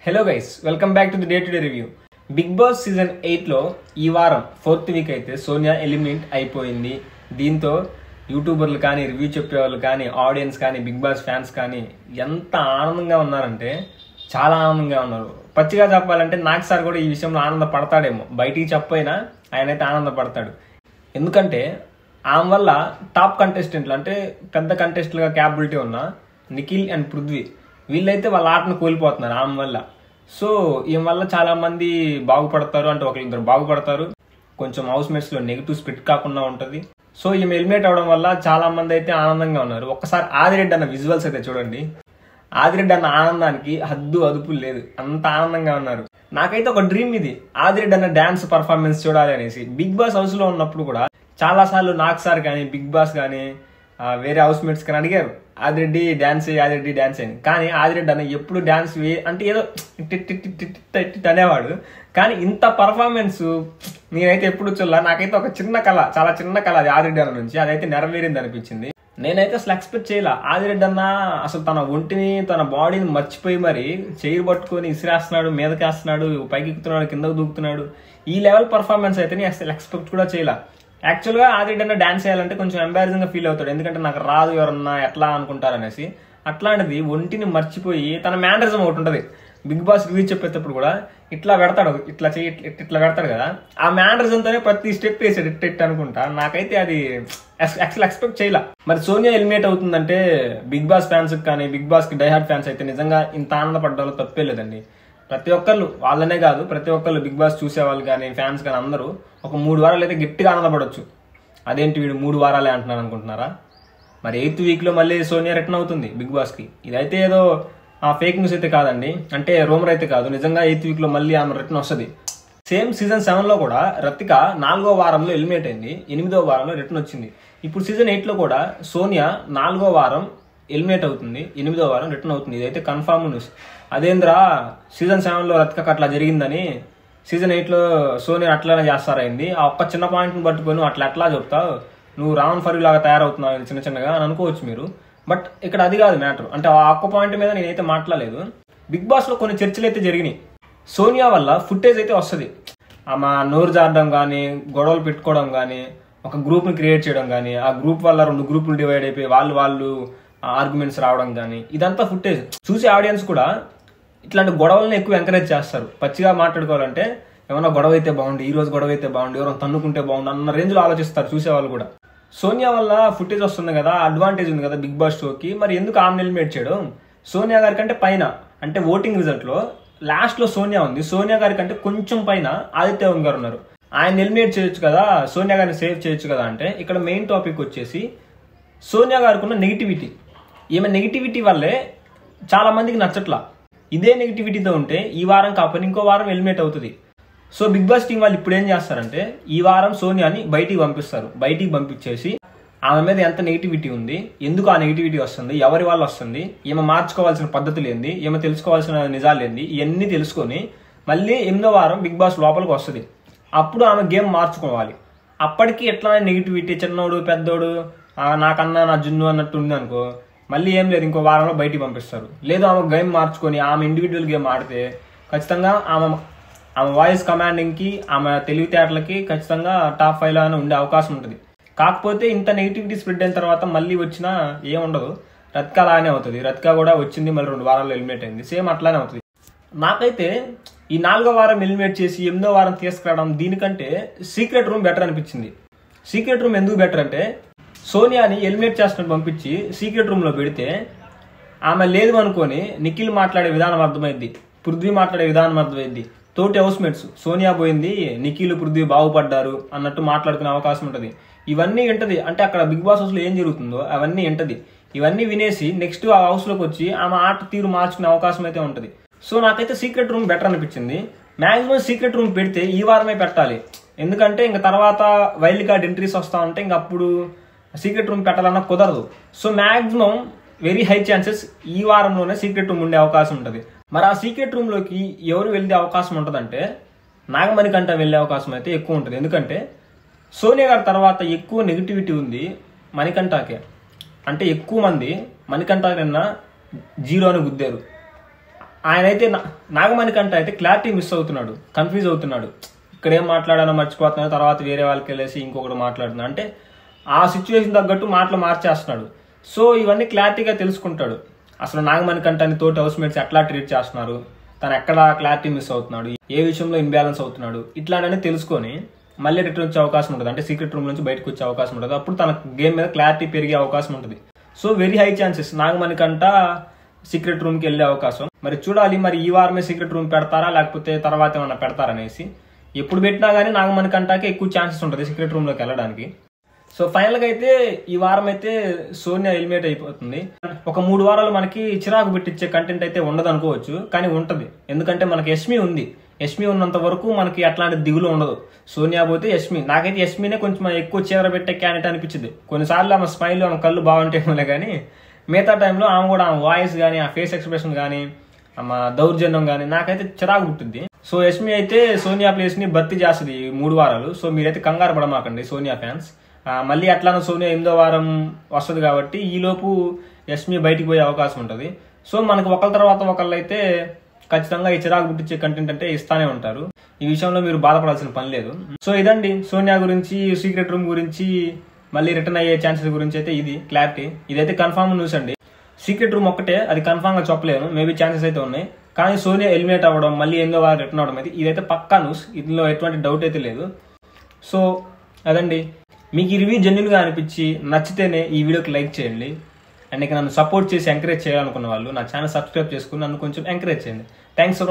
Hello guys, welcome back to the day to day review. Big boss season 8లో ఈ వారం 4th week అయితే Sonia eliminate అయిపోయింది. దీంతో యూట్యూబర్లు కానీ, రివ్యూ చెప్పేవాళ్ళు కానీ, ఆడియన్స్ కానీ, బిగ్ బాస్ ఫ్యాన్స్ కానీ ఎంత ఆనందంగా ఉన్నారంటే చాలా ఆనందంగా ఉన్నారు. పచ్చిగా చెప్పాలంటే నాకు సార్ కూడా ఈ విషయంలో ఆనందపడతాడేమో. బయటికి చెప్పైనా ఆయనైతే ఆనందపడతాడు. ఎందుకంటే ఆమె వల్ల టాప్ కంటెస్టెంట్లు అంటే పెద్ద కంటెస్టెంట్లుగా క్యాపబిలిటీ ఉన్న నిఖిల్ అండ్ పృథ్వీ వీళ్ళైతే వాళ్ళ ఆటను కోల్పోతున్నారు ఆమె వల్ల. సో ఈమె వల్ల చాలా మంది బాగుపడతారు, అంటే ఒకరిద్దరు బాగుపడతారు. కొంచెం హౌస్ మేట్స్ లో నెగిటివ్ స్ప్రిట్ కాకుండా ఉంటది. సో ఈమె ఎలిమినేట్ అవడం వల్ల చాలా మంది అయితే ఆనందంగా ఉన్నారు. ఒక్కసారి ఆదిరెడ్డి అన్న విజువల్స్ అయితే చూడండి. ఆదిరెడ్డి అన్న ఆనందానికి హద్దు అదుపు లేదు, అంత ఆనందంగా ఉన్నారు. నాకైతే ఒక డ్రీమ్ ఇది, ఆదిరెడ్డి అన్న డాన్స్ పర్ఫార్మెన్స్ చూడాలి అనేసి. బిగ్ బాస్ హౌస్ లో ఉన్నప్పుడు కూడా చాలా సార్లు నాకు సార్ కానీ, బిగ్ బాస్ కానీ, వేరే హౌస్ మేట్స్ కానీ అడిగారు ఆదిరెడ్డి డాన్స్ అని. కానీ ఆదిరెడ్డి అన్న ఎప్పుడు డాన్స్ అంటే ఏదో అనేవాడు. కానీ ఇంత పర్ఫార్మెన్స్ నేనైతే ఎప్పుడు చూడాల. నాకైతే ఒక చిన్న కళ, చాలా చిన్న కళ అది ఆదిరెడ్డి అన్న నుంచి, అదైతే నెరవేరింది అనిపించింది. నేనైతే అసలు ఎక్స్పెక్ట్ చేయాల. ఆదిరెడ్డి అన్న అసలు తన ఒంటిని, తన బాడీని మర్చిపోయి మరి చైర్ పట్టుకొని ఇసిరేస్తున్నాడు, మీదకేస్తున్నాడు, పైకి ఎక్కుతున్నాడు, కిందకు దూకుతున్నాడు. ఈ లెవెల్ పర్ఫార్మెన్స్ అయితే నేను అసలు ఎక్స్పెక్ట్ కూడా చేయాల. యాక్చువల్గా ఆదిరెడ్డి అన్న డాన్స్ చేయాలంటే కొంచెం ఎంబారసింగ్ గా ఫీల్ అవుతాడు, ఎందుకంటే నాకు రాదు, ఎవరన్నా ఎట్లా అనుకుంటారనేసి. అట్లాంటిది ఒంటిని మర్చిపోయి తన మేనరిజం ఒకటి ఉంటది. బిగ్ బాస్ రివ్యూ చెప్పేటప్పుడు కూడా ఇట్లా పెడతాడు, ఇట్లా చెయ్యి, ఇట్లా పెడతాడు కదా. ఆ మేనరిజంతోనే ప్రతి స్టెప్ వేసాడు, ఇట్ అనుకుంటా. నాకైతే అది అసలు ఎక్స్పెక్ట్ చేయాల. మరి సోనియా ఎలిమినేట్ అవుతుందంటే బిగ్ బాస్ ఫ్యాన్స్ కానీ, బిగ్ బాస్ కి డైహార్డ్ ఫ్యాన్స్ అయితే నిజంగా ఇంత ఆనందపడ్డాలో తప్పే లేదండి. ప్రతి ఒక్కళ్ళు, వాళ్ళనే కాదు ప్రతి ఒక్కళ్ళు, బిగ్ బాస్ చూసే వాళ్ళు కానీ, ఫ్యాన్స్ కానీ అందరూ ఒక 3 వారాలు అయితే గట్టిగా ఆనందపడవచ్చు. అదేంటి వీడు 3 వారాలే అంటున్నారు అనుకుంటున్నారా? మరి 8th వీక్ లో మళ్ళీ సోనియా రిటర్న్ అవుతుంది బిగ్ బాస్ కి. ఇదైతే ఏదో ఫేక్ న్యూస్ అయితే కాదండి, అంటే రూమర్ అయితే కాదు. నిజంగా 8th వీక్ లో మళ్ళీ ఆమె రిటర్న్ వస్తుంది. సేమ్ సీజన్ 7 లో కూడా రతిక 4వ వారంలో ఎలిమినేట్ అయింది, 8వ వారంలో రిటర్న్ వచ్చింది. ఇప్పుడు సీజన్ 8 లో కూడా సోనియా 4వ వారం ఎలిమినేట్ అవుతుంది, 8వ వారం రిటర్న్ అవుతుంది. ఇదైతే కన్ఫర్మ్ న్యూస్. అదేంద్రా సీజన్ 7 లో రతికకు అట్లా జరిగిందని సీజన్ 8 లో సోనియా అట్లానే చేస్తారైంది. ఆ ఒక్క చిన్న పాయింట్ని పట్టుకొని నువ్వు అట్లా చెప్తావు, నువ్వు రావణ్ ఫరీ లాగా తయారవుతున్నావు చిన్న చిన్నగా అని అనుకోవచ్చు మీరు. బట్ ఇక్కడ అది కాదు మ్యాటర్. అంటే ఆ ఒక్క పాయింట్ మీద నేనైతే మాట్లాడలేదు. బిగ్ బాస్ లో కొన్ని చర్చలు అయితే జరిగినాయి. సోనియా వల్ల ఫుటేజ్ అయితే వస్తుంది, ఆమె నోరు జారడం కానీ, గొడవలు పెట్టుకోవడం కానీ, ఒక గ్రూప్ ని క్రియేట్ చేయడం కానీ, ఆ గ్రూప్ వల్ల 2 గ్రూపులు డివైడ్ అయిపోయి వాళ్ళు ఆర్గ్యుమెంట్స్ రావడం కానీ, ఇదంతా ఫుటేజ్ చూసి ఆడియన్స్ కూడా ఇట్లాంటి గొడవలను ఎక్కువ ఎంకరేజ్ చేస్తారు. పచ్చిగా మాట్లాడుకోవాలంటే ఏమన్నా గొడవ అయితే బాగుండు, ఈ రోజు గొడవ అయితే బాగుండు, ఎవరైనా తన్నుకుంటే బాగుండు అన్న రేంజ్ లో ఆలోచిస్తారు చూసేవాళ్ళు కూడా. సోనియా వల్ల ఫుటేజ్ వస్తుంది కదా, అడ్వాంటేజ్ ఉంది కదా బిగ్ బాస్ షోకి. మరి ఎందుకు ఆమె ఎలిమినేట్ చేయడం? సోనియా గారి కంటే పైన, అంటే ఓటింగ్ రిజల్ట్ లో లాస్ట్ లో సోనియా ఉంది, సోనియా గారి కంటే కొంచెం పైన ఆదిత్య గారు ఉన్నారు. ఆయన ఎలిమినేట్ చేయొచ్చు కదా, సోనియా గారిని సేవ్ చేయొచ్చు కదా. అంటే ఇక్కడ మెయిన్ టాపిక్ వచ్చేసి సోనియా గారికి ఉన్న నెగిటివిటీ. ఈమె నెగిటివిటీ వల్లే చాలా మందికి నచ్చట్లా. ఇదే నెగిటివిటీతో ఉంటే ఈ వారం కాకపోతే ఇంకో వారం ఎలిమినేట్ అవుతుంది. సో బిగ్ బాస్ టీం వాళ్ళు ఇప్పుడు ఏం చేస్తారంటే ఈ వారం సోనియాని బయటికి పంపిస్తారు. బయటికి పంపించేసి ఆమె మీద ఎంత నెగిటివిటీ ఉంది, ఎందుకు ఆ నెగిటివిటీ వస్తుంది, ఎవరి వల్ల వస్తుంది, ఈమె మార్చుకోవాల్సిన పద్ధతులు ఏంది, ఈమె తెలుసుకోవాల్సిన నిజాలు ఏంది, ఇవన్నీ తెలుసుకొని మళ్ళీ 8వ వారం బిగ్ బాస్ లోపలికి వస్తుంది. అప్పుడు ఆమె గేమ్ మార్చుకోవాలి. అప్పటికి ఎట్లా నెగిటివిటీ, చిన్నోడు పెద్దోడు, నాకన్నా నా జున్ను అన్నట్టు ఉంది అనుకో, మళ్ళీ ఏం లేదు, ఇంకో వారంలో బయటికి పంపిస్తారు. లేదు ఆమె గేమ్ మార్చుకొని ఆమె ఇండివిజువల్ గేమ్ ఆడితే ఖచ్చితంగా ఆమె వాయిస్ కమాండింగ్ కి, ఆమె తెలివితేటలకి ఖచ్చితంగా టాప్ 5 లోనే ఉండే అవకాశం ఉంటుంది. కాకపోతే ఇంత నెగిటివిటీ స్ప్రెడ్ అయిన తర్వాత మళ్ళీ వచ్చినా ఏముండదు. రతిక అలానే అవుతుంది. రతిక కూడా వచ్చింది, మళ్ళీ 2 వారాల్లో ఎలిమినేట్ అయింది, సేమ్ అట్లానే అవుతుంది. నాకైతే ఈ 4వ వారం ఎలిమినేట్ చేసి 8వ వారం తీసుకురావడం దీనికంటే సీక్రెట్ రూమ్ బెటర్ అనిపించింది. సీక్రెట్ రూమ్ ఎందుకు బెటర్ అంటే సోనియాని ఎలిమినేట్ చేస్తున్నట్టు పంపించి సీక్రెట్ రూమ్ లో పెడితే ఆమె లేదు అనుకొని నిఖిల్ మాట్లాడే విధానం అర్థమైంది, పృథ్వీ మాట్లాడే విధానం అర్థమైంది, తోటి హౌస్ మేట్స్ సోనియా పోయింది, నిఖిల్ పృథ్వీ బాగుపడ్డారు అన్నట్టు మాట్లాడుకునే అవకాశం ఉంటుంది. ఇవన్నీ వింటది, అంటే అక్కడ బిగ్ బాస్ హౌస్ లో ఏం జరుగుతుందో అవన్నీ వింటది. ఇవన్నీ వినేసి నెక్స్ట్ ఆ హౌస్ లోకి వచ్చి ఆమె ఆట తీరు మార్చుకునే అవకాశం అయితే ఉంటుంది. సో నాకైతే సీక్రెట్ రూమ్ బెటర్ అనిపించింది. మాక్సిమం సీక్రెట్ రూమ్ పెడితే ఈ వారమే పెట్టాలి, ఎందుకంటే ఇంకా తర్వాత వైల్డ్ కార్డ్ ఎంట్రీస్ వస్తా ఉంటే ఇంక అప్పుడు సీక్రెట్ రూమ్ పెట్టాలన్నా కుదరదు. So maximum very high chances ఈ వారంలోనే సీక్రెట్ రూమ్ ఉండే అవకాశం ఉంటుంది. మరి ఆ సీక్రెట్ రూమ్ లోకి ఎవరు వెళ్ళే అవకాశం ఉంటుందంటే నాగమణికంట వెళ్ళే అవకాశం అయితే ఎక్కువ ఉంటుంది. ఎందుకంటే సోనియా గారి తర్వాత ఎక్కువ నెగిటివిటీ ఉంది మణికంఠకే. అంటే ఎక్కువ మంది మణికంఠ నిన్న 0 అని గుద్దారు. ఆయన అయితే నాగమణికంట అయితే క్లారిటీ మిస్ అవుతున్నాడు, కన్ఫ్యూజ్ అవుతున్నాడు. ఇక్కడ ఏం మాట్లాడానో మర్చిపోతున్నాడు, తర్వాత వేరే వాళ్ళకి వెళ్ళేసి ఇంకొకటి మాట్లాడుతున్నాడు. అంటే ఆ సిచ్యువేషన్ తగ్గట్టు మాటలు మార్చేస్తున్నాడు. సో ఇవన్నీ క్లారిటీగా తెలుసుకుంటాడు. అసలు నాగమణికంటని తోటి హౌస్మేట్స్ ఎట్లా ట్రీట్ చేస్తున్నారు, తను ఎక్కడ క్లారిటీ మిస్ అవుతున్నాడు, ఏ విషయంలో ఇన్బ్యాలెన్స్ అవుతున్నాడు, ఇట్లాంటివన్నీ తెలుసుకొని మళ్ళీ రిటర్న్ వచ్చే అవకాశం ఉంటుంది. అంటే సీక్రెట్ రూమ్ నుంచి బయటకు వచ్చే అవకాశం ఉంటుంది. అప్పుడు తన గేమ్ మీద క్లారిటీ పెరిగే అవకాశం ఉంటుంది. So very high chances Nagamanikanta secret రూమ్కి వెళ్ళే అవకాశం. మరి చూడాలి, మరి ఈ వారమే సీక్రెట్ రూమ్ పెడతారా లేకపోతే తర్వాత ఏమన్నా పెడతారనేసి. ఎప్పుడు పెట్టినా కానీ నాగమణికంటకి ఎక్కువ ఛాన్సెస్ ఉంటుంది సీక్రెట్ రూమ్లోకి వెళ్ళడానికి. సో ఫైనల్గా అయితే ఈ వారం అయితే సోనియా ఎలిమినేట్ అయిపోతుంది. ఒక 3 వారాలు మనకి చిరాకు పెట్టించే కంటెంట్ అయితే ఉండదు అనుకోవచ్చు, కానీ ఉంటుంది. ఎందుకంటే మనకి యష్మి ఉంది. యష్మి ఉన్నంత వరకు మనకి అట్లాంటి దిగులు ఉండదు. సోనియా పోతే యష్మి, నాకైతే యష్మినే కొంచెం ఎక్కువ చీర పెట్టే క్యాండిడేట్ అనిపించింది. కొన్నిసార్లు ఆమె స్మైల్, ఆమె కళ్ళు బాగుంటేమోలే కానీ మిగతా టైంలో ఆమె కూడా ఆమె వాయిస్ కానీ, ఆ ఫేస్ ఎక్స్ప్రెషన్ కానీ, ఆమె దౌర్జన్యం కానీ నాకైతే చిరాకు పుట్టింది. సో యష్మి అయితే సోనియా ప్లేస్ ని భర్తీ చేస్తుంది 3 వారాలు. సో మీరైతే కంగారు పడమాకండి సోనియా ఫ్యాన్స్. మళ్ళీ అట్లానే సోనియా 8వ వారం వస్తుంది కాబట్టి ఈలోపు యష్మి బయటికి పోయే అవకాశం ఉంటుంది. సో మనకు ఒకళ్ళ తర్వాత ఒకళ్ళు అయితే ఖచ్చితంగా ఈ చిరాకు పుట్టించే కంటెంట్ అంటే ఇస్తానే ఉంటారు. ఈ విషయంలో మీరు బాధపడాల్సిన పని లేదు. సో ఇదండి సోనియా గురించి, సీక్రెట్ రూమ్ గురించి, మళ్ళీ రిటర్న్ అయ్యే ఛాన్సెస్ గురించి అయితే ఇది క్లారిటీ. ఇదైతే కన్ఫర్మ్ న్యూస్ అండి. సీక్రెట్ రూమ్ ఒక్కటే అది కన్ఫర్మ్ గా చెప్పలేను, మేబీ ఛాన్సెస్ అయితే ఉన్నాయి. కానీ సోనియా ఎలిమినేట్ అవ్వడం, మళ్ళీ 8వ వారం రిటర్న్ అవడం అయితే ఇదైతే పక్కా న్యూస్. ఇందులో ఎటువంటి డౌట్ అయితే లేదు. సో అదండి, మీకు ఈ రివ్యూ జెన్యున్ గా అనిపించి నచ్చితేనే ఈ వీడియోకి లైక్ చేయండి. అండ్ ఇక నన్ను సపోర్ట్ చేసి ఎంకరేజ్ చేయాలనుకున్న వాళ్ళు నా ఛానల్ సబ్స్క్రైబ్ చేసుకుని నన్ను కొంచెం ఎంకరేజ్ చేయండి. Thanks for